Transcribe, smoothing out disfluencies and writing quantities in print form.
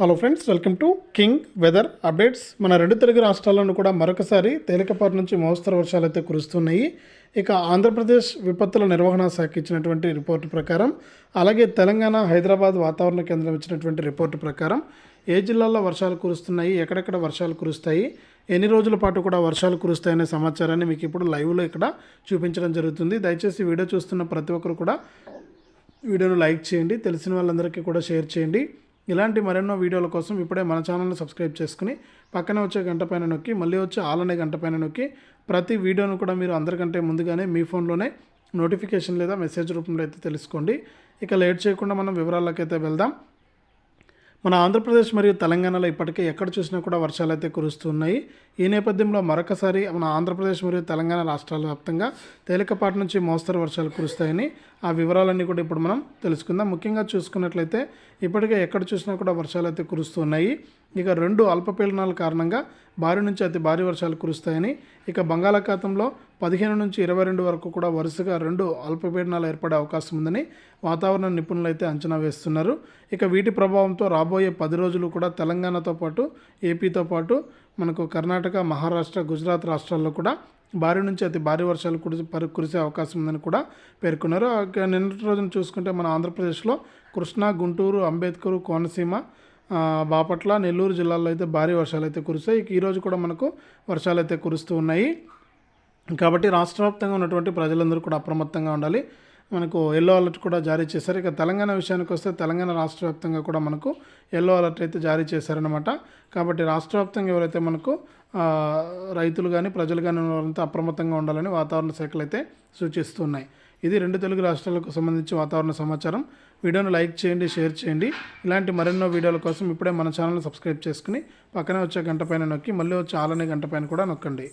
Hello friends, welcome to king weather updates. మన రెండు తెలుగు రాష్ట్రాల్లోనూ కూడా మరొకసారి తేలికపాటి నుంచి మోస్తరు వర్షాలు అయితే కురుస్తున్నాయి. ఇక ఆంధ్రప్రదేశ్ విపత్తుల నిర్వహణ శాఖ ఇచ్చినటువంటి రిపోర్టు ప్రకారం, అలాగే తెలంగాణ హైదరాబాద్ వాతావరణ కేంద్రం ఇచ్చినటువంటి రిపోర్టు ప్రకారం ఏ జిల్లాల్లో వర్షాలు కురుస్తున్నాయి, ఎక్కడెక్కడ వర్షాలు కురుస్తాయి, ఎన్ని రోజుల పాటు కూడా వర్షాలు కురుస్తాయనే సమాచారాన్ని మీకు ఇప్పుడు లైవ్లో ఇక్కడ చూపించడం జరుగుతుంది. దయచేసి వీడియో చూస్తున్న ప్రతి ఒక్కరు కూడా వీడియోను లైక్ చేయండి, తెలిసిన వాళ్ళందరికీ కూడా షేర్ చేయండి. ఇలాంటి మరెన్నో వీడియోల కోసం ఇప్పుడే మన ఛానల్ని సబ్స్క్రైబ్ చేసుకుని పక్కనే వచ్చే గంట పైన నొక్కి మళ్ళీ వచ్చే ఆల్ అనే గంట పైన నొక్కి ప్రతి వీడియోను కూడా మీరు అందరికంటే ముందుగానే మీ ఫోన్లోనే నోటిఫికేషన్ లేదా మెసేజ్ రూపంలో అయితే తెలుసుకోండి. ఇక లేట్ చేయకుండా మనం వివరాలకైతే వెళ్దాం. మన ఆంధ్రప్రదేశ్ మరియు తెలంగాణలో ఇప్పటికే ఎక్కడ చూసినా కూడా వర్షాలు అయితే కురుస్తున్నాయి. ఈ నేపథ్యంలో మరొకసారి మన ఆంధ్రప్రదేశ్ మరియు తెలంగాణ రాష్ట్రాల వ్యాప్తంగా తేలికపాటి నుంచి మోస్తరు వర్షాలు కురుస్తాయని ఆ వివరాలన్నీ కూడా ఇప్పుడు మనం తెలుసుకుందాం. ముఖ్యంగా చూసుకున్నట్లయితే ఇప్పటికే ఎక్కడ చూసినా కూడా వర్షాలు అయితే కురుస్తున్నాయి. ఇక రెండు అల్పపీడనాల కారణంగా భారీ నుంచి అతి భారీ వర్షాలు కురుస్తాయని, ఇక బంగాళాఖాతంలో 15 నుంచి 22 వరకు కూడా వరుసగా రెండు అల్పపీడనాలు ఏర్పడే అవకాశం ఉందని వాతావరణ నిపుణులు అయితే అంచనా వేస్తున్నారు. ఇక వీటి ప్రభావంతో రాబోయే 10 రోజులు కూడా తెలంగాణతో పాటు ఏపీతో పాటు మనకు కర్ణాటక, మహారాష్ట్ర, గుజరాత్ రాష్ట్రాల్లో కూడా భారీ నుంచి అతి భారీ వర్షాలు కురిసే అవకాశం ఉందని కూడా పేర్కొన్నారు. నిన్నటి రోజున చూసుకుంటే మన ఆంధ్రప్రదేశ్లో కృష్ణా, గుంటూరు, అంబేద్కర్, కోనసీమ, బాపట్ల, నెల్లూరు జిల్లాల్లో అయితే భారీ వర్షాలు అయితే కురుస్తాయి. ఈరోజు కూడా మనకు వర్షాలు అయితే కురుస్తూ ఉన్నాయి. కాబట్టి రాష్ట్ర వ్యాప్తంగా ఉన్నటువంటి ప్రజలందరూ కూడా అప్రమత్తంగా ఉండాలి. మనకు ఎల్లో అలర్ట్ కూడా జారీ చేశారు. ఇక తెలంగాణ విషయానికి వస్తే తెలంగాణ రాష్ట్ర వ్యాప్తంగా కూడా మనకు ఎల్లో అలర్ట్ అయితే జారీ చేశారనమాట. కాబట్టి రాష్ట్ర వ్యాప్తంగా ఎవరైతే మనకు రైతులు కానీ ప్రజలు కానీ ఉన్నవారంతా అప్రమత్తంగా ఉండాలని వాతావరణ శాఖలు అయితే సూచిస్తున్నాయి. ఇది రెండు తెలుగు రాష్ట్రాలకు సంబంధించి వాతావరణ సమాచారం. వీడియోను లైక్ చేయండి, షేర్ చేయండి. ఇలాంటి మరెన్నో వీడియోల కోసం ఇప్పుడే మన ఛానల్ని సబ్స్క్రైబ్ చేసుకుని పక్కనే వచ్చే గంట పైన నొక్కి మళ్ళీ వచ్చే ఆల్ అనే గంట పైన కూడా నొక్కండి.